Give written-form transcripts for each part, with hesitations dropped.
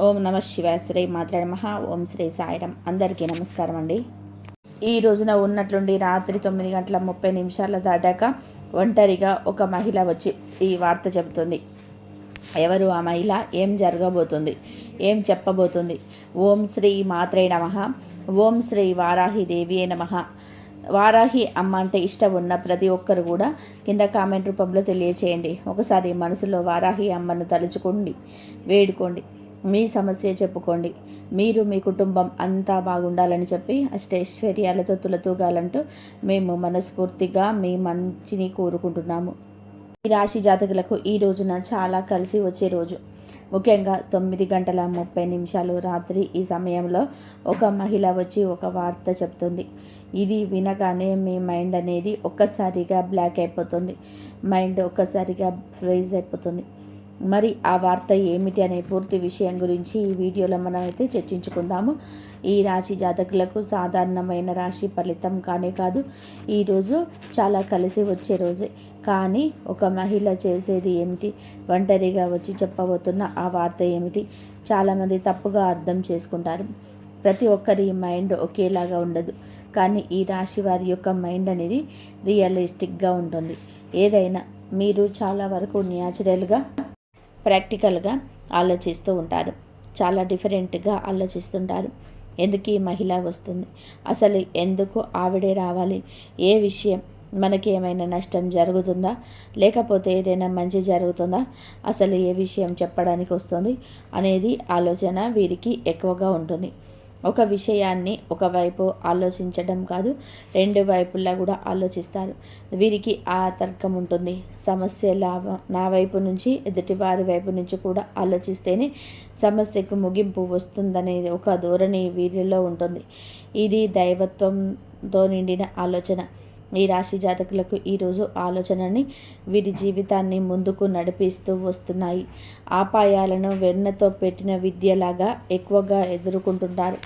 ఓం నమ శివాయ. శ్రీ మాత్రే నమః. ఓం శ్రీ సాయిరాం. అందరికీ నమస్కారం అండి. ఈ రోజున ఉన్నట్లుండి రాత్రి 9:30 దాటాక ఒంటరిగా ఒక మహిళ వచ్చి ఈ వార్త చెబుతుంది. ఎవరు ఆ మహిళ? ఏం జరగబోతుంది? ఏం చెప్పబోతుంది? ఓం శ్రీ మాత్రే నమః. ఓం శ్రీ వారాహి దేవియే నమః. వారాహి అమ్మ అంటే ఇష్టం ఉన్న ప్రతి ఒక్కరు కూడా కింద కామెంట్ రూపంలో తెలియచేయండి. ఒకసారి మనసులో వారాహి అమ్మను తలుచుకోండి, వేడుకోండి, మీ సమస్య చెప్పుకోండి. మీరు మీ కుటుంబం అంతా బాగుండాలని చెప్పి అష్టైశ్వర్యాలతో తులతూగాలంటూ మేము మనస్ఫూర్తిగా మీ మంచిని కోరుకుంటున్నాము. ఈ రాశి జాతకులకు ఈ రోజున చాలా కలిసి వచ్చే రోజు. ముఖ్యంగా 9:30 రాత్రి ఈ సమయంలో ఒక మహిళ వచ్చి ఒక వార్త చెప్తుంది. ఇది వినగానే మీ మైండ్ అనేది ఒక్కసారిగా బ్లాక్ అయిపోతుంది. మైండ్ ఒక్కసారిగా ఫ్రీజ్ అయిపోతుంది. మరి ఆ వార్త ఏమిటి అనే పూర్తి విషయం గురించి ఈ వీడియోలో మనం అయితే చర్చించుకుందాము. ఈ రాశి జాతకులకు సాధారణమైన రాశి ఫలితం కానే కాదు, ఈరోజు చాలా కలిసి వచ్చే రోజే. కానీ ఒక మహిళ చేసేది ఏమిటి? ఒంటరిగా వచ్చి చెప్పబోతున్న ఆ వార్త ఏమిటి? చాలామంది తప్పుగా అర్థం చేసుకుంటారు. ప్రతి ఒక్కరి మైండ్ ఒకేలాగా ఉండదు, కానీ ఈ రాశి వారి యొక్క మైండ్ అనేది రియలిస్టిక్గా ఉంటుంది. ఏదైనా మీరు చాలా వరకు న్యాచురల్గా ప్రాక్టికల్గా ఆలోచిస్తూ ఉంటారు. చాలా డిఫరెంట్గా ఆలోచిస్తుంటారు. ఎందుకు ఈ మహిళ వస్తుంది? అసలు ఎందుకు ఆవిడే రావాలి? ఏ విషయం? మనకి ఏమైనా నష్టం జరుగుతుందా, లేకపోతే ఏదైనా మంచి జరుగుతుందా? అసలు ఏ విషయం చెప్పడానికి వస్తుంది అనేది ఆలోచన వీరికి ఎక్కువగా ఉంటుంది. ఒక విషయాన్ని ఒకవైపు ఆలోచించడం కాదు, రెండు వైపులా కూడా ఆలోచిస్తారు. వీరికి ఆ తర్కం ఉంటుంది. సమస్య నా వైపు నుంచి, ఎదుటి వారి వైపు నుంచి కూడా ఆలోచిస్తేనే సమస్యకు ముగింపు వస్తుందనే ఒక ధోరణి వీరిలో ఉంటుంది. ఇది దైవత్వంతో నిండిన ఆలోచన. ఈ రాశి జాతకులకు ఈరోజు ఆలోచనని వీరి జీవితాన్ని ముందుకు నడిపిస్తూ వస్తున్నాయి. అపాయాలను వెన్నతో పెట్టిన విద్యలాగా ఎక్కువగా ఎదుర్కొంటుంటారు.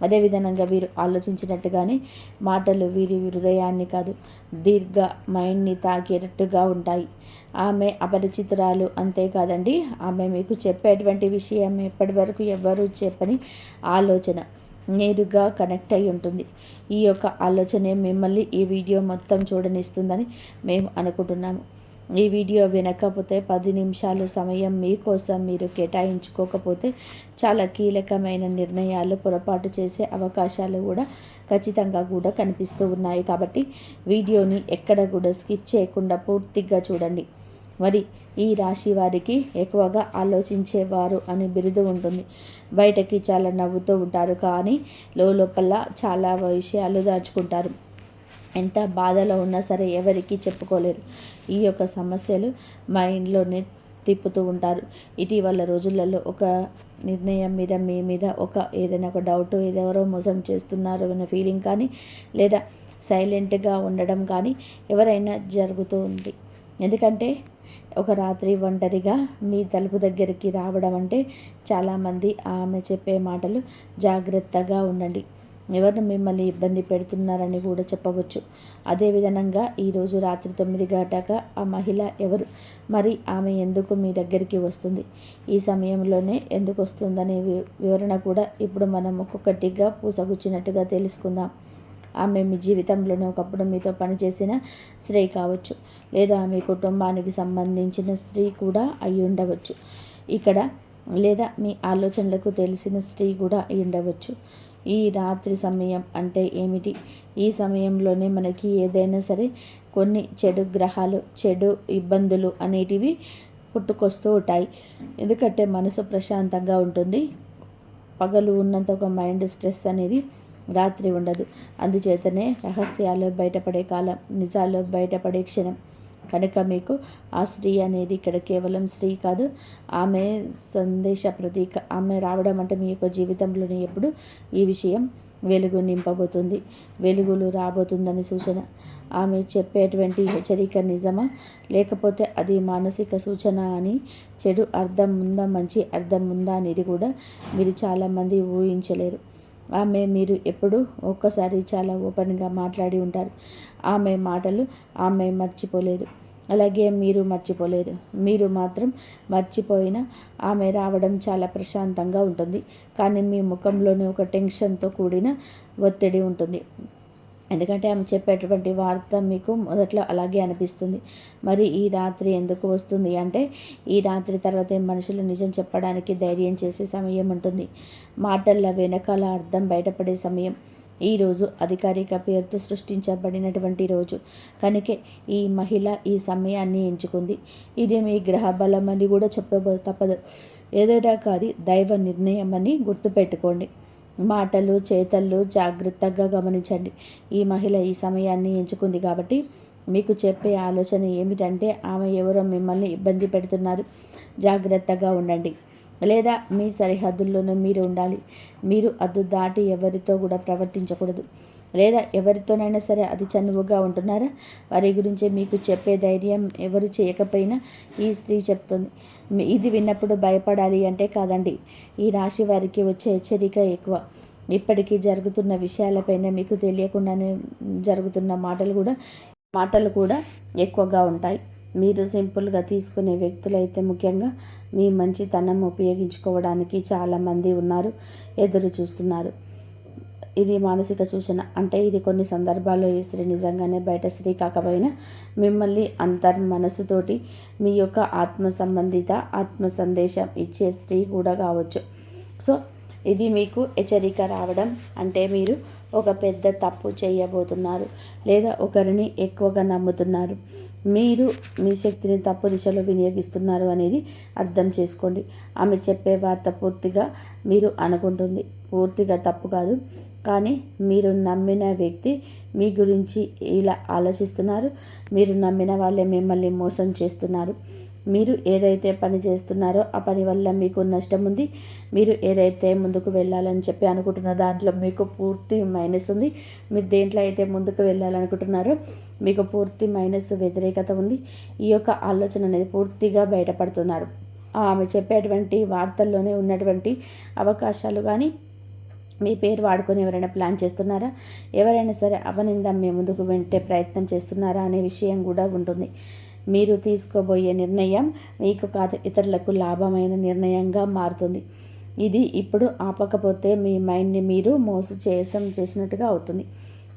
అదేవిధంగా వీరు ఆలోచించినట్టుగానే మాటలు వీరి హృదయాన్ని కాదు, దీర్ఘ మైండ్ని తాకేటట్టుగా ఉంటాయి. ఆమె అపరిచితురాలు, అంతేకాదండి, ఆమె మీకు చెప్పేటువంటి విషయం ఎప్పటి వరకు ఎవ్వరూ చెప్పని ఆలోచన నేరుగా కనెక్ట్ అయి ఉంటుంది. ఈ యొక్క ఆలోచనే మిమ్మల్ని ఈ వీడియో మొత్తం చూడనిస్తుందని మేము అనుకుంటున్నాము. ఈ వీడియో వినకపోతే 10 నిమిషాలు సమయం మీకోసం మీరు కేటాయించుకోకపోతే చాలా కీలకమైన నిర్ణయాలు పొరపాటు చేసే అవకాశాలు కూడా ఖచ్చితంగా కూడా కనిపిస్తూ ఉన్నాయి. కాబట్టి వీడియోని ఎక్కడ కూడా స్కిప్ చేయకుండా పూర్తిగా చూడండి. మరి ఈ రాశి వారికి ఎక్కువగా ఆలోచించేవారు అని బిరుదు ఉంటుంది. బయటకి చాలా నవ్వుతూ ఉంటారు, కానీ లోపల చాలా విషయాలు దాచుకుంటారు. ఎంత బాధలో ఉన్నా సరే ఎవరికి చెప్పుకోలేరు. ఈ యొక్క సమస్యలు మైండ్లోనే తిప్పుతూ ఉంటారు. ఇటీవల రోజులలో ఒక నిర్ణయం మీద మీ మీద ఏదైనా ఒక డౌట్, ఎవరో మోసం చేస్తున్నారు అనే ఫీలింగ్ కానీ, లేదా సైలెంట్గా ఉండడం కానీ ఎవరైనా జరుగుతూ ఉంది. ఎందుకంటే ఒక రాత్రి ఒంటరిగా మీ తలుపు దగ్గరికి రావడం అంటే చాలామంది ఆమె చెప్పే మాటలు జాగ్రత్తగా ఉండండి, ఎవరు మిమ్మల్ని ఇబ్బంది పెడుతున్నారని కూడా చెప్పవచ్చు. అదేవిధంగా ఈరోజు రాత్రి 9 గంటక ఆ మహిళ ఎవరు? మరి ఆమె ఎందుకు మీ దగ్గరికి వస్తుంది? ఈ సమయంలోనే ఎందుకు వస్తుందనే వివరణ కూడా ఇప్పుడు మనం ఒక్కొక్కటిగా పూసగుచ్చినట్టుగా తెలుసుకుందాం. ఆమె మీ జీవితంలోనే ఒకప్పుడు మీతో పనిచేసిన స్త్రీ కావచ్చు, లేదా మీ కుటుంబానికి సంబంధించిన స్త్రీ కూడా అయి ఉండవచ్చు ఇక్కడ, లేదా మీ ఆలోచనలకు తెలిసిన స్త్రీ కూడా అయి ఉండవచ్చు. ఈ రాత్రి సమయం అంటే ఏమిటి? ఈ సమయంలోనే మనకి ఏదైనా సరే కొన్ని చెడు గ్రహాలు, చెడు ఇబ్బందులు అనేటివి పుట్టుకొస్తూ ఉంటాయి. ఎందుకంటే మనసు ప్రశాంతంగా ఉంటుంది. పగలు ఉన్నంత ఒక మైండ్ స్ట్రెస్ అనేది రాత్రి ఉండదు. అందుచేతనే రహస్యాలు బయటపడే కాలం, నిజాలు బయటపడే క్షణం. కనుక మీకు ఆ స్త్రీ అనేది ఇక్కడ కేవలం స్త్రీ కాదు, ఆమె సందేశ ప్రతీక. ఆమె రావడం అంటే మీ యొక్క జీవితంలోనే ఎప్పుడు ఈ విషయం వెలుగు నింపబోతుంది, వెలుగులు రాబోతుందని సూచన. ఆమె చెప్పేటువంటి హెచ్చరిక నిజమా, లేకపోతే అది మానసిక సూచన అని, చెడు అర్థం ఉందా, మంచి అర్థం ఉందా అనేది కూడా మీరు చాలామంది ఊహించలేరు. మీరు ఎప్పుడు ఒక్కసారి చాలా ఓపెన్గా మాట్లాడి ఉంటారు. ఆమె మాటలు ఆమె మర్చిపోలేదు. అలాగే మీరు మర్చిపోలేదు. మీరు మాత్రం మర్చిపోయిన ఆమె రావడం చాలా ప్రశాంతంగా ఉంటుంది. కానీ మీ ముఖంలోనే ఒక టెన్షన్తో కూడిన ఒత్తిడి ఉంటుంది. ఎందుకంటే ఆమె చెప్పేటువంటి వార్త మీకు మొదట్లో అలాగే అనిపిస్తుంది. మరి ఈ రాత్రి ఎందుకు వస్తుంది అంటే, ఈ రాత్రి తర్వాతే మనుషులు నిజం చెప్పడానికి ధైర్యం చేసే సమయం ఉంటుంది. మాటల వెనకాల అర్థం బయటపడే సమయం. ఈరోజు అధికారిక పేరుతో సృష్టించబడినటువంటి రోజు కనుకే ఈ మహిళ ఈ సమయాన్ని ఎంచుకుంది. ఇది మీ గ్రహ బలం అని కూడా తప్పదు. ఏదైనా కానీ దైవ నిర్ణయం అని గుర్తుపెట్టుకోండి. మాటలు చేతల్లో జాగ్రత్తగా గమనించండి. ఈ మహిళ ఈ సమయాన్ని ఎంచుకుంది కాబట్టి మీకు చెప్పే ఆలోచన ఏమిటంటే, ఆమె ఎవరో మిమ్మల్ని ఇబ్బంది పెడుతున్నారు, జాగ్రత్తగా ఉండండి. లేదా మీ సరిహద్దుల్లోనే మీరు ఉండాలి. మీరు అద్దు దాటి ఎవరితో కూడా ప్రవర్తించకూడదు. లేదా ఎవరితోనైనా సరే అది చనువుగా ఉంటున్నారా, వారి గురించి మీకు చెప్పే ధైర్యం ఎవరు చేయకపోయినా ఈ స్త్రీ చెప్తుంది. ఇది విన్నప్పుడు భయపడాలి అంటే కాదండి. ఈ రాశి వారికి వచ్చే హెచ్చరిక ఎక్కువ. ఇప్పటికీ జరుగుతున్న విషయాలపైన మీకు తెలియకుండానే జరుగుతున్న మాటలు కూడా ఎక్కువగా ఉంటాయి. మీరు సింపుల్గా తీసుకునే వ్యక్తులైతే ముఖ్యంగా మీ మంచితనం ఉపయోగించుకోవడానికి చాలామంది ఎదురు చూస్తున్నారు. ఇది మానసిక సూచన. అంటే ఇది కొన్ని సందర్భాల్లో ఈ స్త్రీ నిజంగానే బయట స్త్రీ కాకపోయినా మిమ్మల్ని మనసుతోటి మీ యొక్క ఆత్మ సంబంధిత ఆత్మ సందేశం ఇచ్చే స్త్రీ కూడా కావచ్చు. సో ఇది మీకు హెచ్చరిక రావడం అంటే మీరు ఒక పెద్ద తప్పు చేయబోతున్నారు, లేదా ఒకరిని ఎక్కువగా నమ్ముతున్నారు, మీరు మీ శక్తిని తప్పు దిశలో వినియోగిస్తున్నారు అనేది అర్థం చేసుకోండి. ఆమె చెప్పే వార్త పూర్తిగా మీరు అనుకుంటుంది పూర్తిగా తప్పు కాదు. కానీ మీరు నమ్మిన వ్యక్తి మీ గురించి ఇలా ఆలోచిస్తున్నారు. మీరు నమ్మిన వాళ్ళే మిమ్మల్ని మోసం చేస్తున్నారు. మీరు ఏదైతే పని చేస్తున్నారో ఆ పని వల్ల మీకు నష్టం ఉంది. మీరు ఏదైతే ముందుకు వెళ్ళాలని చెప్పి అనుకుంటున్న దాంట్లో మీకు పూర్తి మైనస్ ఉంది. మీరు దేంట్లో అయితే ముందుకు వెళ్ళాలనుకుంటున్నారో మీకు పూర్తి మైనస్ వ్యతిరేకత ఉంది. ఈ యొక్క ఆలోచన అనేది పూర్తిగా బయటపడుతున్నారు. ఆమె చెప్పేటువంటి వార్తల్లోనే ఉన్నటువంటి అవకాశాలు కానీ మీ పేరు వాడుకొని ఎవరైనా ప్లాన్ చేస్తున్నారా, ఎవరైనా సరే అపనింద మీ ముందుకు వెంటే ప్రయత్నం చేస్తున్నారా అనే విషయం కూడా ఉంటుంది. మీరు తీసుకోబోయే నిర్ణయం మీకు కాదు, ఇతరులకు లాభమైన నిర్ణయంగా మారుతుంది. ఇది ఇప్పుడు ఆపకపోతే మీ మైండ్ని మీరు చేసినట్టుగా అవుతుంది.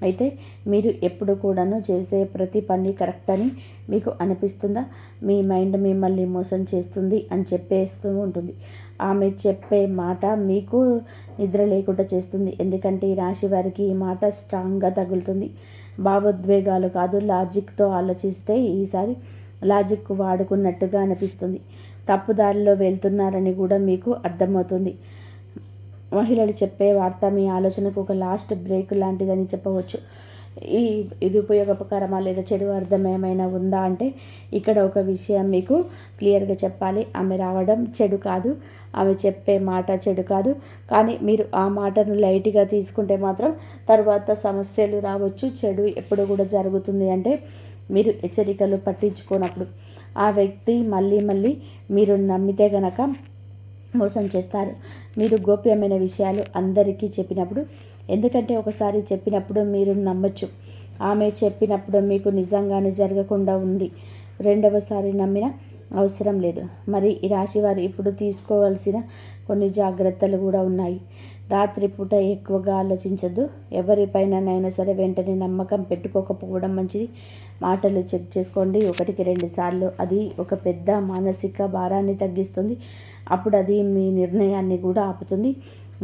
అయితే మీరు ఎప్పుడు కూడాను చేసే ప్రతి పని కరెక్ట్ అని మీకు అనిపిస్తుందా? మీ మైండ్ మిమ్మల్ని మోసం చేస్తుంది అని చెప్పేస్తూ ఉంటుంది. ఆమె చెప్పే మాట మీకు నిద్ర లేకుండా చేస్తుంది. ఎందుకంటే ఈ రాశి వారికి ఈ మాట స్ట్రాంగ్గా తగులుతుంది. భావోద్వేగాలు కాదు, లాజిక్తో ఆలోచిస్తే ఈసారి లాజిక్ వాడుకున్నట్టుగా అనిపిస్తుంది. తప్పుదారిలో వెళ్తున్నారని కూడా మీకు అర్థమవుతుంది. మహిళలు చెప్పే వార్త మీ ఆలోచనకు ఒక లాస్ట్ బ్రేక్ లాంటిదని చెప్పవచ్చు. ఇది ఉపయోగకరమా లేదా చెడు అర్థం ఏమైనా ఉందా అంటే ఇక్కడ ఒక విషయం మీకు క్లియర్గా చెప్పాలి. ఆమె రావడం చెడు కాదు, ఆమె చెప్పే మాట చెడు కాదు. కానీ మీరు ఆ మాటను లైట్గా తీసుకుంటే మాత్రం తర్వాత సమస్యలు రావచ్చు. చెడు ఎప్పుడు కూడా జరుగుతుంది అంటే మీరు హెచ్చరికలు పట్టించుకోనప్పుడు. ఆ వ్యక్తి మళ్ళీ మీరు నమ్మితే గనక మోసం చేస్తారు. మీరు గోప్యమైన విషయాలు అందరికీ చెప్పినప్పుడు, ఎందుకంటే ఒకసారి చెప్పినప్పుడు మీరు నమ్మచ్చు. ఆమె చెప్పినప్పుడు మీకు నిజంగానే జరగకుండా ఉంది. రెండవసారి నమ్మిన అవసరం లేదు. మరి ఈ రాశి వారు ఇప్పుడు తీసుకోవాల్సిన కొన్ని జాగ్రత్తలు కూడా ఉన్నాయి. రాత్రిపూట ఎక్కువగా ఆలోచించద్దు. ఎవరిపైనైనా సరే వెంటనే నమ్మకం పెట్టుకోకపోవడం మంచిది. మాటలు చెక్ చేసుకోండి 1-2 సార్లు. అది ఒక పెద్ద మానసిక భారాన్ని తగ్గిస్తుంది. అప్పుడు అది మీ నిర్ణయాన్ని కూడా ఆపుతుంది.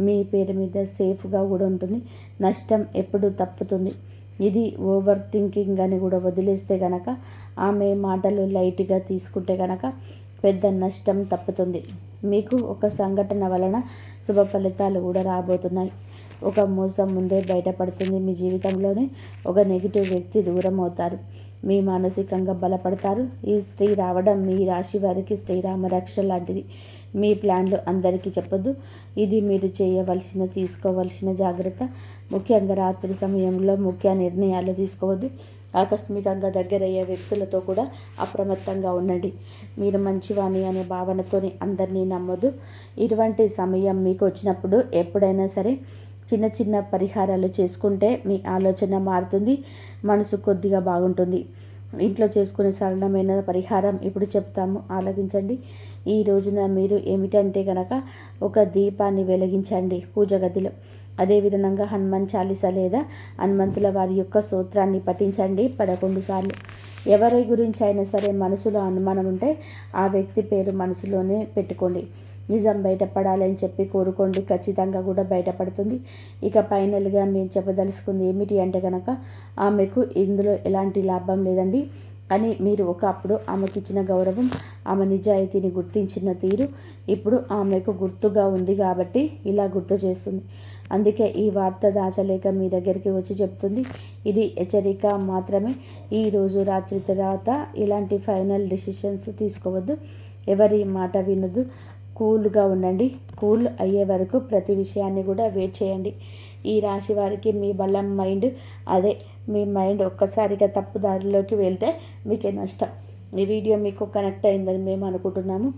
మీ పేరు మీద సేఫ్గా కూడా ఉంటుంది. నష్టం ఎప్పుడు తప్పుతుంది. ఇది ఓవర్ థింకింగ్ అని కూడా వదిలేస్తే గనక, ఆమె మాటలు లైట్గా తీసుకుంటే గనక పెద్ద నష్టం తప్పుతుంది. మీకు ఒక సంఘటన వలన శుభ ఫలితాలు కూడా రాబోతున్నాయి. ఒక మోసం ముందే బయటపడుతుంది. మీ జీవితంలోనే ఒక నెగిటివ్ వ్యక్తి దూరం అవుతారు. మీ మానసికంగా బలపడతారు. ఈ స్త్రీ రావడం మీ రాశి వారికి శ్రీరామ రక్ష లాంటిది. మీ ప్లాన్లు అందరికీ చెప్పొద్దు. ఇది మీరు తీసుకోవలసిన జాగ్రత్త. ముఖ్యంగా రాత్రి సమయంలో ముఖ్య నిర్ణయాలు తీసుకోవద్దు. ఆకస్మికంగా దగ్గరయ్యే వ్యక్తులతో కూడా అప్రమత్తంగా ఉండండి. మీరు మంచివాణి అనే భావనతోని అందరినీ నమ్మొద్దు. ఇటువంటి సమయం మీకు వచ్చినప్పుడు ఎప్పుడైనా సరే చిన్న పరిహారాలు చేసుకుంటే మీ ఆలోచన మారుతుంది. మనసు కొద్దిగా బాగుంటుంది. ఇంట్లో చేసుకునే సరళమైన పరిహారం ఇప్పుడు చెప్తాము, ఆలకించండి. ఈ రోజున మీరు ఏమిటంటే కనుక ఒక దీపాన్ని వెలిగించండి పూజ గదిలో. అదేవిధంగా హనుమాన్ చాలీస లేదా హనుమంతుల వారి యొక్క స్తోత్రాన్ని పఠించండి 11 సార్లు. ఎవరి గురించి అయినా సరే మనసులో అనుమానం ఉంటే ఆ వ్యక్తి పేరు మనసులోనే పెట్టుకోండి. నిజం బయటపడాలి అని చెప్పి కోరుకోండి, ఖచ్చితంగా కూడా బయటపడుతుంది. ఇక ఫైనల్గా మేము చెప్పదలుచుకుంది ఏమిటి అంటే కనుక ఆమెకు ఇందులో ఎలాంటి లాభం లేదండి. అని మీరు ఒకప్పుడు ఆమెకి ఇచ్చిన గౌరవం, ఆమె నిజాయితీని గుర్తించిన తీరు ఇప్పుడు ఆమెకు గుర్తుగా ఉంది కాబట్టి ఇలా గుర్తు చేస్తుంది. అందుకే ఈ వార్త దాచలేక మీ దగ్గరికి వచ్చి చెప్తుంది. ఇది హెచ్చరిక మాత్రమే. ఈరోజు రాత్రి తర్వాత ఇలాంటి ఫైనల్ డిసిషన్స్ తీసుకోవద్దు, ఎవరి మాట వినొద్దు. కూల్గా ఉండండి. కూల్ అయ్యే వరకు ప్రతి విషయాన్ని కూడా వెయిట్ చేయండి. ఈ రాశి వారికి మీ బలం మైండ్, అదే మీ మైండ్ ఒక్కసారిగా తప్పుదారిలోకి వెళ్తే మీకే నష్టం. ఈ వీడియో మీకు కనెక్ట్ అయిందని మేము అనుకుంటున్నాము.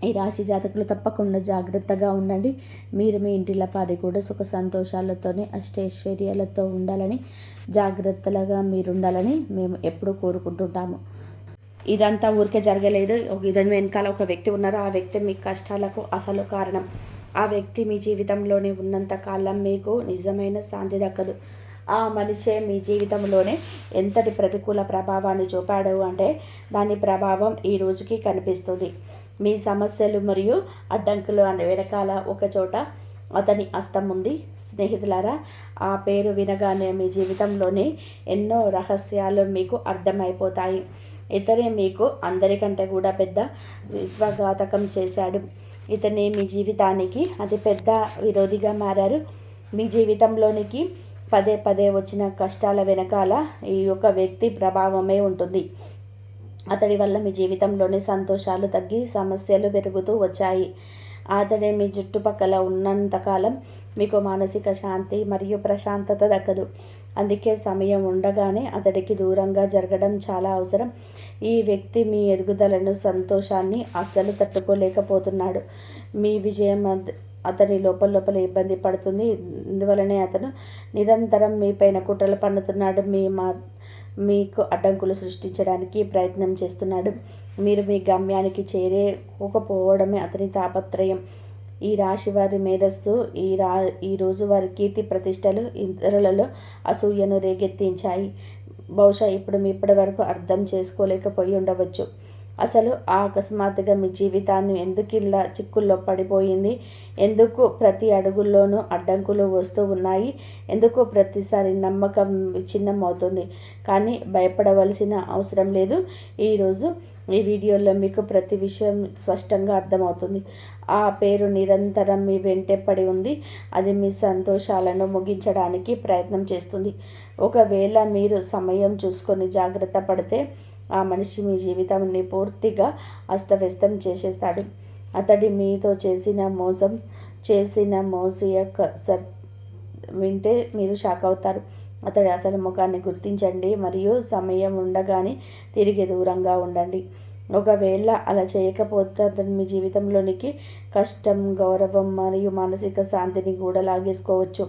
ఈ రాశి జాతకులు తప్పకుండా జాగ్రత్తగా ఉండండి. మీరు మీ ఇంటిల పాది కూడా సుఖ సంతోషాలతోనే అష్టైశ్వర్యాలతో ఉండాలని, జాగ్రత్తలుగా మీరు ఉండాలని మేము ఎప్పుడూ కోరుకుంటుంటాము. ఇదంతా ఊరికే జరగలేదు. ఇదని వెనకాల ఒక వ్యక్తి ఉన్నారు. ఆ వ్యక్తి మీ కష్టాలకు అసలు కారణం. ఆ వ్యక్తి మీ జీవితంలోనే ఉన్నంత కాలం మీకు నిజమైన శాంతి దక్కదు. ఆ మనిషే మీ జీవితంలోనే ఎంతటి ప్రతికూల ప్రభావాన్ని చూపాడు అంటే దాని ప్రభావం ఈ రోజుకి కనిపిస్తుంది. మీ సమస్యలు మరియు అడ్డంకులు అనే వెనకాల ఒక చోట అతని హస్తం ఉంది. స్నేహితులారా, ఆ పేరు వినగానే మీ జీవితంలోనే ఎన్నో రహస్యాలు మీకు అర్థమైపోతాయి. ఇతనే మీకు అందరికంటే కూడా పెద్ద విశ్వఘాతకం చేశాడు. ఇతనే మీ జీవితానికి అతి పెద్ద విరోధిగా మారారు. మీ జీవితంలోనికి పదే పదే వచ్చిన కష్టాల వెనకాల ఈ యొక్క వ్యక్తి ప్రభావమే ఉంటుంది. అతడి వల్ల మీ జీవితంలోని సంతోషాలు తగ్గి సమస్యలు పెరుగుతూ వచ్చాయి. అతడే మీ చుట్టుపక్కల ఉన్నంతకాలం మీకు మానసిక శాంతి మరియు ప్రశాంతత దక్కదు. అందుకే సమయం ఉండగానే అతడికి దూరంగా జరగడం చాలా అవసరం. ఈ వ్యక్తి మీ ఎదుగుదలను, సంతోషాన్ని అస్సలు తట్టుకోలేకపోతున్నాడు. మీ విజయం అతని లోపల ఇబ్బంది పడుతుంది. ఇందువలనే అతను నిరంతరం మీ పైన కుట్రలు పన్నుతున్నాడు. మీకు అడ్డంకులు సృష్టించడానికి ప్రయత్నం చేస్తున్నాడు. మీరు మీ గమ్యానికి చేరుకోకపోవడమే అతని తాపత్రయం. ఈ రాశి వారి మేధస్సు ఈ రోజు వారి కీర్తి ప్రతిష్టలు ఇతరులలో అసూయను రేకెత్తించాయి. బహుశా ఇప్పటి వరకు అర్థం చేసుకోలేకపోయి ఉండవచ్చు. అసలు అకస్మాత్తుగా మీ జీవితాన్ని ఎందుకు ఇలా చిక్కుల్లో పడిపోయింది? ఎందుకు ప్రతి అడుగుల్లోనూ అడ్డంకులు వస్తూ ఉన్నాయి? ఎందుకు ప్రతిసారి నమ్మకం విచ్ఛిన్నమవుతుంది? కానీ భయపడవలసిన అవసరం లేదు. ఈరోజు ఈ వీడియోలో మీకు ప్రతి విషయం స్పష్టంగా అర్థమవుతుంది. ఆ పేరు నిరంతరం మీ వెంటే పడి ఉంది. అది మీ సంతోషాలను ముగించడానికి ప్రయత్నం చేస్తుంది. ఒకవేళ మీరు సమయం చూసుకొని జాగ్రత్త పడితే ఆ మనిషి మీ జీవితాన్ని పూర్తిగా అస్తవ్యస్తం చేసేస్తాడు. అతడి మీతో చేసిన మోసం వింటే మీరు షాక్ అవుతారు. అతడి అసలు ముఖాన్ని గుర్తించండి మరియు సమయం ఉండగానే తిరిగి దూరంగా ఉండండి. ఒకవేళ అలా చేయకపోతే అతను మీ జీవితంలోనికి కష్టం, గౌరవం మరియు మానసిక శాంతిని కూడా లాగేసుకోవచ్చు.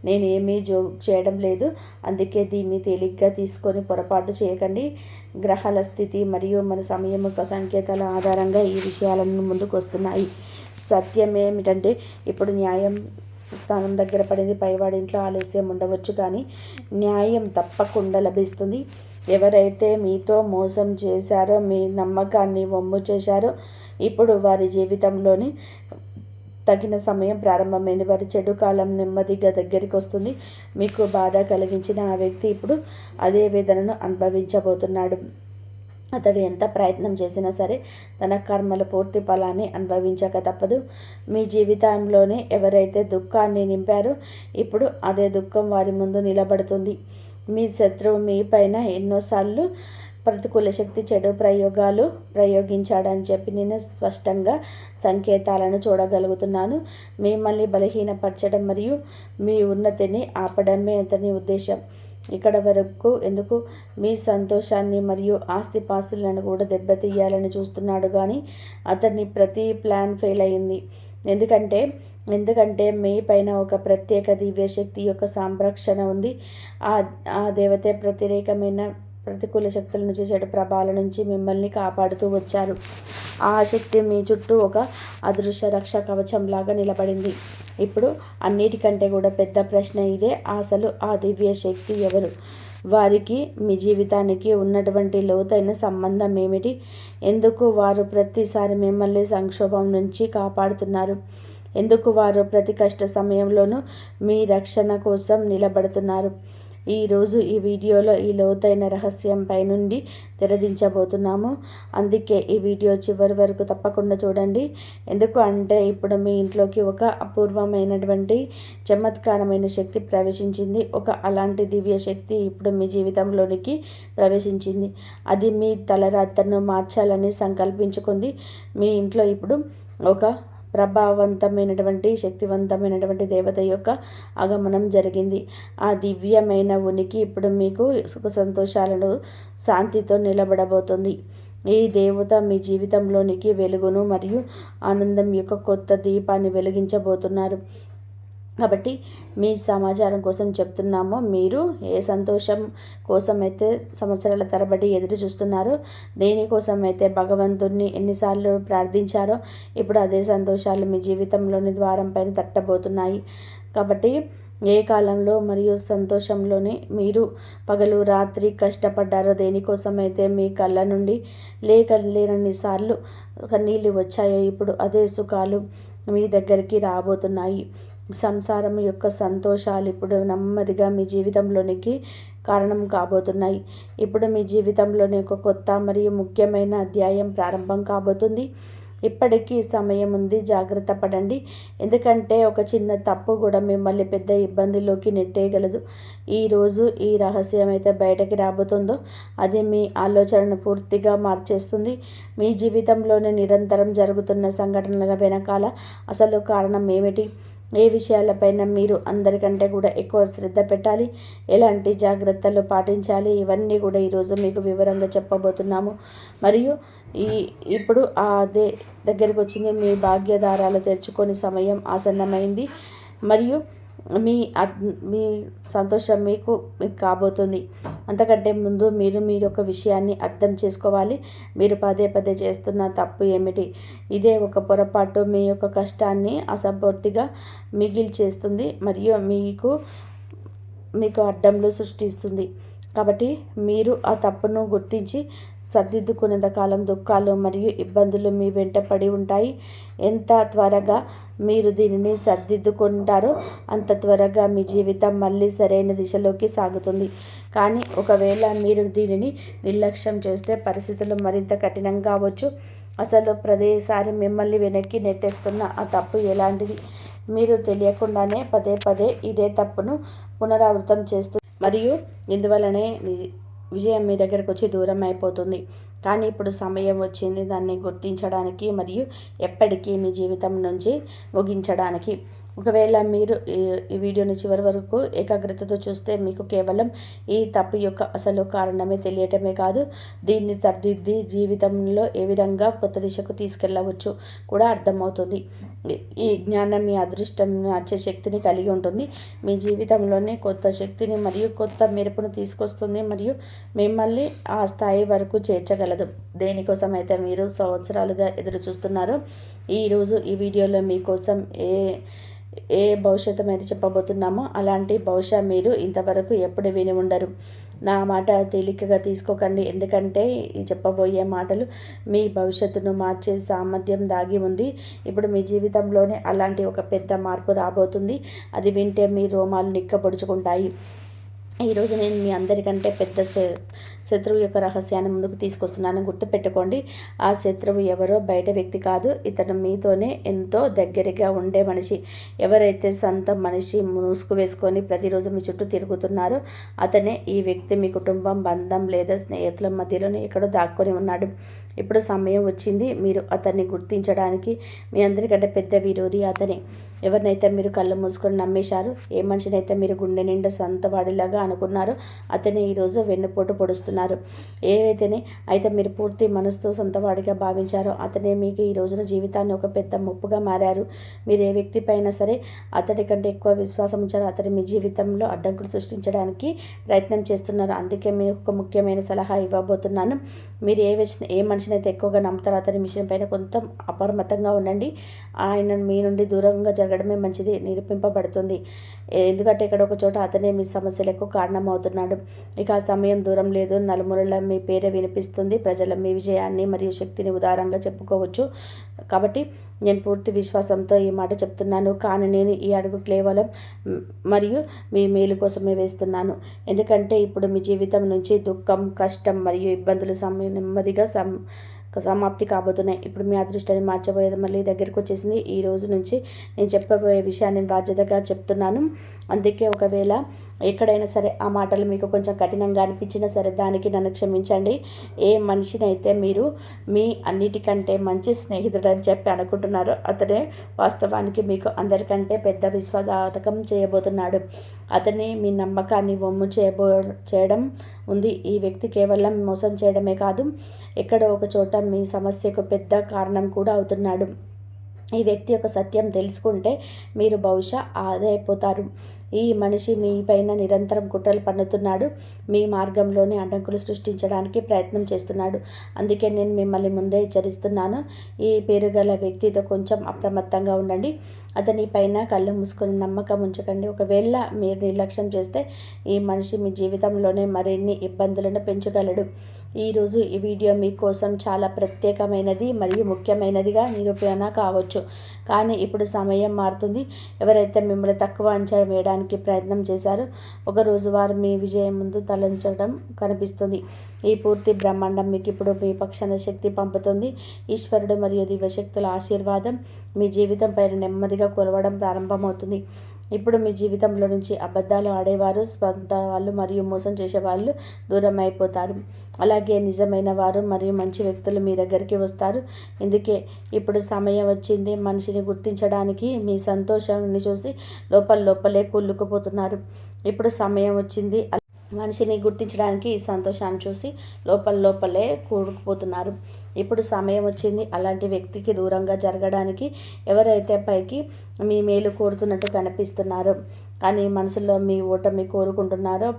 నేనేమీ జోక్ చేయడం లేదు, అందుకే దీన్ని తేలిగ్గా తీసుకొని పొరపాటు చేయకండి. గ్రహాల స్థితి మరియు మన సమయం యొక్క సంకేతాల ఆధారంగా ఈ విషయాలను ముందుకు వస్తున్నాయి. సత్యం ఏమిటంటే ఇప్పుడు న్యాయం స్థానం దగ్గర పడింది. పైవాడి ఇంట్లో ఆలస్యం ఉండవచ్చు, కానీ న్యాయం తప్పకుండా లభిస్తుంది. ఎవరైతే మీతో మోసం చేశారో, మీ నమ్మకాన్ని వమ్ము చేశారో, ఇప్పుడు వారి జీవితంలోని తగిన సమయం ప్రారంభమైంది. వారి చెడు కాలం నెమ్మదిగా దగ్గరికి వస్తుంది. మీకు బాధ కలిగించిన ఆ వ్యక్తి ఇప్పుడు అదే వేదనను అనుభవించబోతున్నాడు. అతడు ఎంత ప్రయత్నం చేసినా సరే తన కర్మల పూర్తి ఫలాన్ని అనుభవించక తప్పదు. మీ జీవితంలోనే ఎవరైతే దుఃఖాన్ని నింపారో ఇప్పుడు అదే దుఃఖం వారి ముందు నిలబడుతుంది. మీ శత్రువు మీ పైన ఎన్నోసార్లు ప్రతికూల శక్తి, చెడు ప్రయోగాలు ప్రయోగించాడని చెప్పి నేను స్పష్టంగా సంకేతాలను చూడగలుగుతున్నాను. మిమ్మల్ని బలహీనపరచడం మరియు మీ ఉన్నతిని ఆపడమే అతని ఉద్దేశం. ఇక్కడ వరకు ఎందుకు మీ సంతోషాన్ని మరియు ఆస్తిపాస్తులను కూడా దెబ్బతీయాలని చూస్తున్నాడు, కానీ అతని ప్రతి ప్లాన్ ఫెయిల్ అయింది. ఎందుకంటే మీ పైన ఒక ప్రత్యేక దివ్యశక్తి యొక్క సంరక్షణ ఉంది. ఆ దేవతే ప్రత్యేకమైన ప్రతికూల శక్తుల నుంచి, చెడు ప్రభావాల నుంచి మిమ్మల్ని కాపాడుతూ వచ్చారు. ఆ శక్తి మీ చుట్టూ ఒక అదృశ్య రక్ష కవచంలాగా నిలబడింది. ఇప్పుడు అన్నిటికంటే కూడా పెద్ద ప్రశ్న ఇదే: అసలు ఆ దివ్య శక్తి ఎవరు? వారికి మీ జీవితానికి ఉన్నటువంటి లోతైన సంబంధం ఏమిటి? ఎందుకు వారు ప్రతిసారి మిమ్మల్ని సంక్షోభం నుంచి కాపాడుతున్నారు? ఎందుకు వారు ప్రతి కష్ట సమయంలోనూ మీ రక్షణ కోసం నిలబడుతున్నారు? ఈరోజు ఈ వీడియోలో ఈ లోతైన రహస్యంపై నుండి తెరదించబోతున్నాము. అందుకే ఈ వీడియో చివరి వరకు తప్పకుండా చూడండి. ఎందుకు అంటే ఇప్పుడు మీ ఇంట్లోకి ఒక అపూర్వమైనటువంటి చమత్కారమైన శక్తి ప్రవేశించింది. అలాంటి దివ్య శక్తి ఇప్పుడు మీ జీవితంలోనికి ప్రవేశించింది. అది మీ తలరాతను మార్చాలని సంకల్పించుకుంది. మీ ఇంట్లో ఇప్పుడు ఒక ప్రభావవంతమైనటువంటి శక్తివంతమైనటువంటి దేవత యొక్క ఆగమనం జరిగింది. ఆ దివ్యమైన ఉనికి ఇప్పుడు మీకు సుఖ సంతోషాలను శాంతితో నిలబడబోతుంది. ఈ దేవత మీ జీవితంలోనికి వెలుగును మరియు ఆనందం యొక్క కొత్త దీపాన్ని వెలిగించబోతున్నారు. కాబట్టి మీ సమాచారం కోసం చెప్తున్నాము. మీరు ఏ సంతోషం కోసమైతే సంవత్సరాల తరబడి ఎదురు చూస్తున్నారో, దేనికోసం అయితే భగవంతుడిని ఎన్నిసార్లు ప్రార్థించారో, ఇప్పుడు అదే సంతోషాలు మీ జీవితంలోని ద్వారం పైన తట్టబోతున్నాయి. కాబట్టి ఏ కాలంలో మరియు సంతోషంలోనే మీరు పగలు రాత్రి కష్టపడ్డారో, దేనికోసమైతే మీ కళ్ళ నుండి లేనన్నిసార్లు కన్నీళ్ళు వచ్చాయో, ఇప్పుడు అదే సుఖాలు మీ దగ్గరికి రాబోతున్నాయి. సంసారం యొక్క సంతోషాలు ఇప్పుడు నెమ్మదిగా మీ జీవితంలోనికి కారణం కాబోతున్నాయి. ఇప్పుడు మీ జీవితంలోని ఒక కొత్త మరియు ముఖ్యమైన అధ్యాయం ప్రారంభం కాబోతుంది. ఇప్పటికీ సమయం ఉంది, జాగ్రత్త పడండి. ఎందుకంటే ఒక చిన్న తప్పు కూడా మిమ్మల్ని పెద్ద ఇబ్బందిలోకి నెట్టేయగలదు. ఈరోజు ఈ రహస్యం అయితే బయటకి రాబోతుందో అది మీ ఆలోచనను పూర్తిగా మార్చేస్తుంది. మీ జీవితంలోనే నిరంతరం జరుగుతున్న సంఘటనల వెనకాల అసలు కారణం ఏమిటి? ఏ విషయాలపైన మీరు అందరికంటే కూడా ఎక్కువ శ్రద్ధ పెట్టాలి? ఎలాంటి జాగ్రత్తలు పాటించాలి? ఇవన్నీ కూడా ఈరోజు మీకు వివరంగా చెప్పబోతున్నాము. మరియు ఇప్పుడు అదే దగ్గరికి వచ్చింది. మీ భాగ్యదారాలు తెరుచుకొని సమయం ఆసన్నమైంది. మరియు మీ సంతోషం మీకు కాబోతుంది. అంతకంటే ముందు మీరు ఒక విషయాన్ని అర్థం చేసుకోవాలి. మీరు పదే పదే చేస్తున్న తప్పు ఏమిటి? ఇదే ఒక పొరపాటు మీ యొక్క కష్టాన్ని అసంపూర్తిగా మిగిల్చేస్తుంది మరియు మీకు అడ్డంలు సృష్టిస్తుంది. కాబట్టి మీరు ఆ తప్పును గుర్తించి సర్దిద్దుకునేంత కాలం దుఃఖాలు మరియు ఇబ్బందులు మీ వెంట పడి ఉంటాయి. ఎంత త్వరగా మీరు దీనిని సర్దిద్దుకుంటారో అంత త్వరగా మీ జీవితం మళ్ళీ సరైన దిశలోకి సాగుతుంది. కానీ ఒకవేళ మీరు దీనిని నిర్లక్ష్యం చేస్తే పరిస్థితులు మరింత కఠినంగా కావచ్చు. అసలు ప్రతిసారి మిమ్మల్ని వెనక్కి నెట్టేస్తున్న ఆ తప్పు ఎలాంటిది? మీరు తెలియకుండానే పదే పదే ఇదే తప్పును పునరావృతం చేస్తూ మరియు ఇందువలనే విజయం మీ దగ్గరకు వచ్చి దూరం అయిపోతుంది. కానీ ఇప్పుడు సమయం వచ్చింది దాన్ని గుర్తించడానికి మరియు ఎప్పటికీ మీ జీవితం నుంచి ముగించడానికి. ఒకవేళ మీరు ఈ వీడియోని చివరి వరకు ఏకాగ్రతతో చూస్తే మీకు కేవలం ఈ తప్పు యొక్క అసలు కారణమే తెలియటమే కాదు, దీన్ని సరిదిద్ది జీవితంలో ఏ విధంగా కొత్త దిశకు తీసుకెళ్ళవచ్చు కూడా అర్థమవుతుంది. ఈ జ్ఞానం మీ అదృష్టం మార్చే శక్తిని కలిగి ఉంటుంది. మీ జీవితంలోనే కొత్త శక్తిని మరియు కొత్త మెరుపును తీసుకొస్తుంది మరియు మిమ్మల్ని ఆ స్థాయి వరకు చేర్చగలదు. దేనికోసం అయితే మీరు సంవత్సరాలుగా ఎదురు చూస్తున్నారో, ఈరోజు ఈ వీడియోలో మీకోసం ఏ భవిష్యత్తు అయితే చెప్పబోతున్నామో అలాంటి బహుశా మీరు ఇంతవరకు ఎప్పుడు విని ఉండరు. నా మాట తేలికగా తీసుకోకండి. ఎందుకంటే ఈ చెప్పబోయే మాటలు మీ భవిష్యత్తును మార్చే సామర్థ్యం దాగి ఉంది. ఇప్పుడు మీ జీవితంలోనే అలాంటి ఒక పెద్ద మార్పు రాబోతుంది. అది వింటే మీ రోమాలు నిక్కబొడుచుకుంటాయి. ఈరోజు నేను మీ అందరికంటే పెద్ద శత్రువు యొక్క రహస్యాన్ని ముందుకు తీసుకొస్తున్నాను. గుర్తుపెట్టుకోండి, ఆ శత్రువు ఎవరో బయట వ్యక్తి కాదు. ఇతను మీతోనే ఎంతో దగ్గరగా ఉండే మనిషి. ఎవరైతే సొంత మనిషి ముసుగు వేసుకొని ప్రతిరోజు మీ చుట్టూ తిరుగుతున్నారో అతనే ఈ వ్యక్తి. మీ కుటుంబం, బంధం లేదా స్నేహితుల మధ్యలోనే ఎక్కడో దాక్కొని ఉన్నాడు. ఇప్పుడు సమయం వచ్చింది మీరు అతన్ని గుర్తించడానికి. మీ అందరికంటే పెద్ద విరోధి అతనే. ఎవరినైతే మీరు కళ్ళు మూసుకొని నమ్మేశారు, ఏ మనిషినైతే మీరు గుండె నిండా సొంత వాడిలాగా అనుకున్నారో అతనే ఈరోజు వెన్నుపోటు పొడుస్తున్నారు. ఏవైతేనే అయితే మీరు పూర్తి మనసుతో సొంతవాడిగా భావించారో అతనే మీకు ఈ రోజున జీవితాన్ని ఒక పెద్ద ముప్పుగా మారారు. మీరు ఏ వ్యక్తిపైనా సరే అతడి కంటే ఎక్కువ విశ్వాసం ఉంచారో అతడి మీ జీవితంలో అడ్డంకులు సృష్టించడానికి ప్రయత్నం చేస్తున్నారు. అందుకే మీకు ఒక ముఖ్యమైన సలహా ఇవ్వబోతున్నాను. మీరు ఏ మనిషినైతే ఎక్కువగా నమ్ముతారో అతని విషయం పైన కొంత అప్రమత్తంగా ఉండండి. ఆయన మీ నుండి దూరంగా జరగడమే మంచిది నిరూపింపబడుతుంది. ఎందుకంటే ఇక్కడ ఒక చోట అతనే మీ సమస్యలకు కారణమవుతున్నాడు. ఇక ఆ సమయం దూరం లేదు. నలుమూలల మీ పేరే వినిపిస్తుంది. ప్రజల మీ విజయాన్ని మరియు శక్తిని ఉదారంగా చెప్పుకోవచ్చు. కాబట్టి నేను పూర్తి విశ్వాసంతో ఈ మాట చెప్తున్నాను. కానీ నేను ఈ అడుగు కేవలం మరియు మీ మేలు కోసమే వేస్తున్నాను. ఎందుకంటే ఇప్పుడు మీ జీవితం నుంచి దుఃఖం, కష్టం మరియు ఇబ్బందులు నెమ్మదిగా సమాప్తి కాబోతున్నాయి. ఇప్పుడు మీ అదృష్టాన్ని మార్చబోయేది మళ్ళీ దగ్గరికి వచ్చేసింది. ఈ రోజు నుంచి నేను చెప్పబోయే విషయాన్ని బాధ్యతగా చెప్తున్నాను. అందుకే ఒకవేళ ఎక్కడైనా సరే ఆ మాటలు మీకు కొంచెం కఠినంగా అనిపించినా సరే దానికి నన్ను క్షమించండి. ఏ మనిషినైతే మీరు మీ అన్నిటికంటే మంచి స్నేహితుడు అని చెప్పి అనుకుంటున్నారో అతనే వాస్తవానికి మీకు అందరికంటే పెద్ద విశ్వాసఘాతకం చేయబోతున్నాడు. అతనే మీ నమ్మకాన్ని వమ్ము చేయడం ఉంది. ఈ వ్యక్తి కేవలం మోసం చేయడమే కాదు, ఎక్కడో ఒక చోట మీ సమస్యకు పెద్ద కారణం కూడా అవుతున్నాడు. ఈ వ్యక్తి యొక్క సత్యం తెలుసుకుంటే మీరు బహుశా ఆదాయపోతారు. ఈ మనిషి మీ పైన నిరంతరం కుట్రలు పన్నుతున్నాడు. మీ మార్గంలోనే అడ్డంకులు సృష్టించడానికి ప్రయత్నం చేస్తున్నాడు. అందుకే నేను మిమ్మల్ని ముందే హెచ్చరిస్తున్నాను. ఈ పేరు గల వ్యక్తితో కొంచెం అప్రమత్తంగా ఉండండి. అతని పైన కళ్ళు మూసుకొని నమ్మకం ఉంచకండి. ఒకవేళ మీరు నిర్లక్ష్యం చేస్తే ఈ మనిషి మీ జీవితంలోనే మరిన్ని ఇబ్బందులను పెంచగలడు. ఈరోజు ఈ వీడియో మీకోసం చాలా ప్రత్యేకమైనది మరియు ముఖ్యమైనదిగా నిరూపణ కావచ్చు. కానీ ఇప్పుడు సమయం మారుతుంది. ఎవరైతే మిమ్మల్ని తక్కువ అంచనా వేయడానికి ప్రయత్నం చేశారో ఒకరోజు వారు మీ విజయం ముందు తలంచడం కనిపిస్తుంది. ఈ పూర్తి బ్రహ్మాండం మీకు ఇప్పుడు మీ పక్షాన శక్తి పంపుతుంది. ఈశ్వరుడు మరియు దివ్యశక్తుల ఆశీర్వాదం మీ జీవితం పైన నెమ్మదిగా కొలవడం ప్రారంభమవుతుంది. ఇప్పుడు మీ జీవితంలో నుంచి అబద్ధాలు ఆడేవారు, స్వంత వాళ్ళు మరియు మోసం చేసేవాళ్ళు దూరం అయిపోతారు. అలాగే నిజమైన వారు మరియు మంచి వ్యక్తులు మీ దగ్గరికి వస్తారు. అందుకే ఇప్పుడు సమయం వచ్చింది. మనిషిని గుర్తించడానికి మీ సంతోషాన్ని చూసి లోపలే కుళ్ళుకుపోతున్నారు. ఇప్పుడు సమయం వచ్చింది. మనిషిని గుర్తించడానికి ఈ సంతోషాన్ని చూసి లోపలే కూరుకుపోతున్నారు. ఇప్పుడు సమయం వచ్చింది. అలాంటి వ్యక్తికి దూరంగా జరగడానికి ఎవరైతే పైకి మీ మేలు కోరుతున్నట్టు కనిపిస్తున్నారో కానీ మనసులో మీ ఓటమి కోరుకుంటున్నారో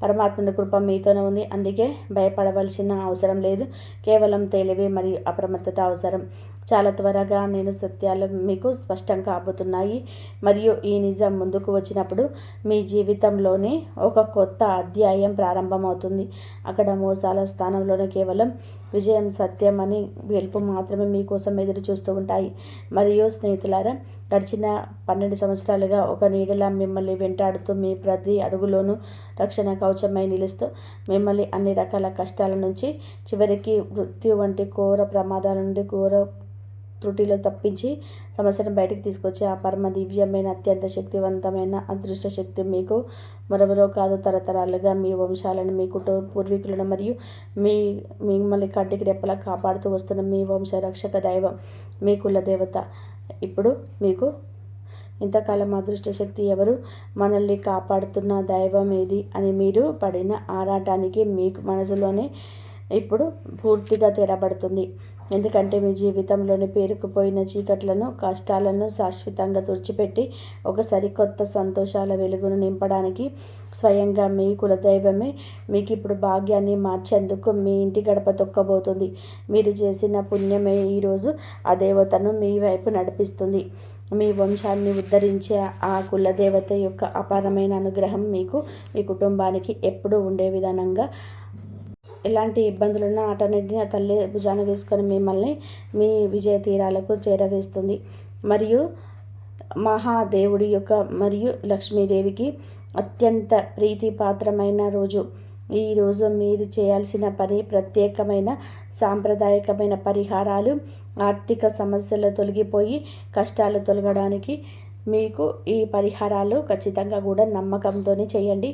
పరమాత్ముని కృప మీతోనే ఉంది. అందుకే భయపడవలసిన అవసరం లేదు. కేవలం తెలివి మరియు అప్రమత్తత అవసరం. చాలా త్వరగా నేను సత్యాలు మీకు స్పష్టం కాబోతున్నాయి మరియు ఈ నిజం ముందుకు వచ్చినప్పుడు మీ జీవితంలోనే ఒక కొత్త అధ్యాయం ప్రారంభమవుతుంది. అక్కడ మోసాల స్థానంలోనే కేవలం విజయం, సత్యం అని గెలుపు మాత్రమే మీకోసం ఎదురు చూస్తూ ఉంటాయి. మరియు స్నేహితులారా, గడిచిన 12 సంవత్సరాలుగా ఒక నీడలా మిమ్మల్ని వెంటాడుతూ మీ ప్రతి అడుగులోనూ రక్షణ కవచమై నిలుస్తూ మిమ్మల్ని అన్ని రకాల కష్టాల నుంచి చివరికి మృత్యు వంటి ఘోర ప్రమాదాల నుండి ఘోర త్రుటిలో తప్పించి సమస్యను బయటికి తీసుకొచ్చే ఆ పరమ దివ్యమైన అత్యంత శక్తివంతమైన అదృష్ట శక్తి మీకు మరెవరో కాదు, తరతరాలుగా మీ వంశాలను, మీ పూర్వీకులను మరియు మిమ్మల్ని కంటికి రెప్పలా కాపాడుతూ వస్తున్న మీ వంశ రక్షక దైవం, మీ కుల దేవత. ఇప్పుడు మీకు ఇంతకాలం అదృష్ట శక్తి ఎవరు, మనల్ని కాపాడుతున్న దైవం ఏది అని మీరు పడిన ఆరాటానికి మీకు మనసులోనే ఇప్పుడు పూర్తిగా తెరబడుతుంది. ఎందుకంటే మీ జీవితంలోని పేరుకుపోయిన చీకట్లను, కష్టాలను శాశ్వతంగా తుడిచిపెట్టి ఒక సరికొత్త సంతోషాల వెలుగును నింపడానికి స్వయంగా మీ కులదైవమే మీకు ఇప్పుడు భాగ్యాన్ని మార్చేందుకు మీ ఇంటి గడప తొక్కబోతుంది. మీరు చేసిన పుణ్యమే ఈరోజు ఆ దేవతను మీ వైపు నడిపిస్తుంది. మీ వంశాన్ని ఉద్ధరించే ఆ కులదేవత యొక్క అపారమైన అనుగ్రహం మీకు, మీ కుటుంబానికి ఎప్పుడూ ఉండే విధానంగా ఎలాంటి ఇబ్బందులున్నా అటన్నిటిని ఆ తల్లి భుజాన వేసుకొని మిమ్మల్ని మీ విజయ తీరాలకు చేరవేస్తుంది. మరియు మహాదేవుడి యొక్క మరియు లక్ష్మీదేవికి అత్యంత ప్రీతిపాత్రమైన రోజు. ఈరోజు మీరు చేయాల్సిన పని ప్రత్యేకమైన సాంప్రదాయకమైన పరిహారాలు, ఆర్థిక సమస్యలు తొలగిపోయి కష్టాలు తొలగడానికి మీకు ఈ పరిహారాలు ఖచ్చితంగా కూడా నమ్మకంతోనే చేయండి.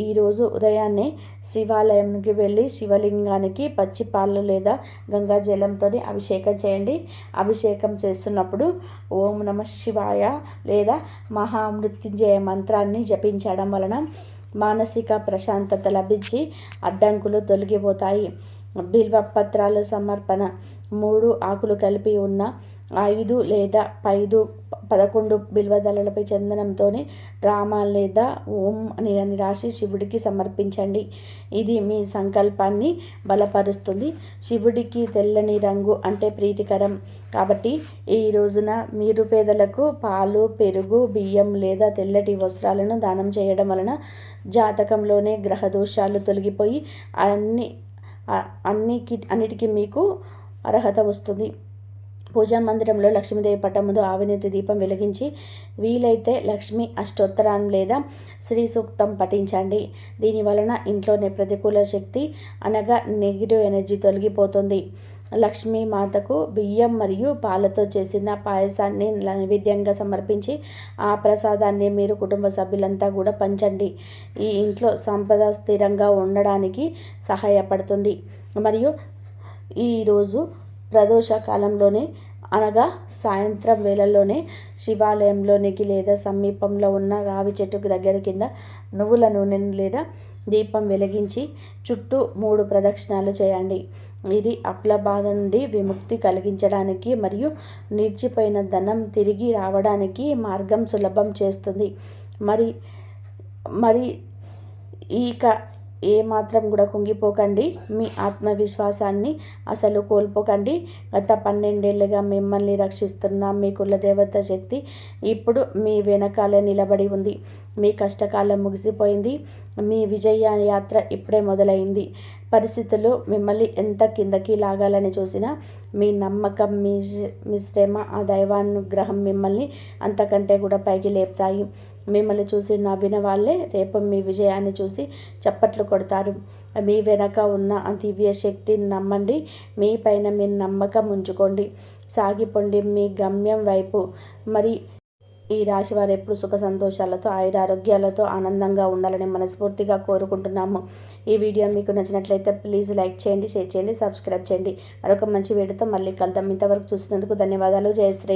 ఈరోజు ఉదయాన్నే శివాలయంకి వెళ్ళి శివలింగానికి పచ్చి పాలు లేదా గంగా జలంతో అభిషేకం చేయండి. అభిషేకం చేస్తున్నప్పుడు ఓం నమః శివాయ లేదా మహామృత్యుంజయ మంత్రాన్ని జపించడం వలన మానసిక ప్రశాంతత లభించి అడ్డంకులు తొలగిపోతాయి. బిల్వ పత్రాల సమర్పణ 3 ఆకులు కలిపి ఉన్న 5 లేదా 11 బిల్వదళాలపై చందనంతోనే రామ లేదా ఓం అని రాసి శివుడికి సమర్పించండి. ఇది మీ సంకల్పాన్ని బలపరుస్తుంది. శివుడికి తెల్లని రంగు అంటే ప్రీతికరం కాబట్టి ఈ రోజున మీరు పేదలకు పాలు, పెరుగు, బియ్యం లేదా తెల్లటి వస్త్రాలను దానం చేయడం వలన జాతకంలోనే గ్రహ దోషాలు తొలగిపోయి అన్నిటికీ మీకు అర్హత వస్తుంది. పూజా మందిరంలో లక్ష్మీదేవి పటం ముందు ఆవినేతి దీపం వెలిగించి వీలైతే లక్ష్మీ అష్టోత్తరాన్ని లేదా శ్రీ సూక్తం పఠించండి. దీని వలన ఇంట్లోనే ప్రతికూల శక్తి అనగా నెగిటివ్ ఎనర్జీ తొలగిపోతుంది. లక్ష్మీ మాతకు బియ్యం మరియు పాలతో చేసిన పాయసాన్ని నైవేద్యంగా సమర్పించి ఆ ప్రసాదాన్ని మీరు కుటుంబ సభ్యులంతా కూడా పంచండి. ఈ ఇంట్లో సంపద స్థిరంగా ఉండడానికి సహాయపడుతుంది. మరియు ఈరోజు ప్రదోష కాలంలోనే అనగా సాయంత్రం వేళల్లోనే శివాలయంలోనికి లేదా సమీపంలో ఉన్న రావి చెట్టుకు దగ్గర కింద నువ్వుల నూనెను లేదా దీపం వెలిగించి చుట్టూ 3 ప్రదక్షిణాలు చేయండి. ఇది అప్పుల బాధ నుండి విముక్తి కలిగించడానికి మరియు నిలిచిపోయిన ధనం తిరిగి రావడానికి మార్గం సులభం చేస్తుంది. మరి ఇక ఏమాత్రం కూడా కుంగిపోకండి. మీ ఆత్మవిశ్వాసాన్ని అసలు కోల్పోకండి. గత 12 ఏళ్ళుగా మిమ్మల్ని రక్షిస్తున్న మీ కులదేవత శక్తి ఇప్పుడు మీ వెనకాలే నిలబడి ఉంది. మీ కష్టకాలం ముగిసిపోయింది. మీ విజయ యాత్ర ఇప్పుడే మొదలైంది. పరిస్థితులు మిమ్మల్ని ఎంత కిందకి లాగాలని చూసినా మీ నమ్మకం, మీ శ్రమ, ఆ దైవానుగ్రహం మిమ్మల్ని అంతకంటే కూడా పైకి లేపుతాయి. మిమ్మల్ని చూసి నవ్విన వాళ్ళే రేపు మీ విజయాన్ని చూసి చప్పట్లు కొడతారు. మీ వెనక ఉన్న ఆ దివ్య శక్తిని నమ్మండి. మీ పైన మీ నమ్మకం ఉంచుకోండి. సాగిపోండి మీ గమ్యం వైపు. మరి ఈ రాశి వారు ఎప్పుడు సుఖ సంతోషాలతో, ఆయురారోగ్యాలతో ఆనందంగా ఉండాలని మనస్ఫూర్తిగా కోరుకుంటున్నాము. ఈ వీడియో మీకు నచ్చినట్లయితే ప్లీజ్ లైక్ చేయండి, షేర్ చేయండి, సబ్స్క్రైబ్ చేయండి. మరొక మంచి వీడియోతో మళ్ళీ కలుద్దాం. ఇంతవరకు చూసినందుకు ధన్యవాదాలు. జయశ్రీ.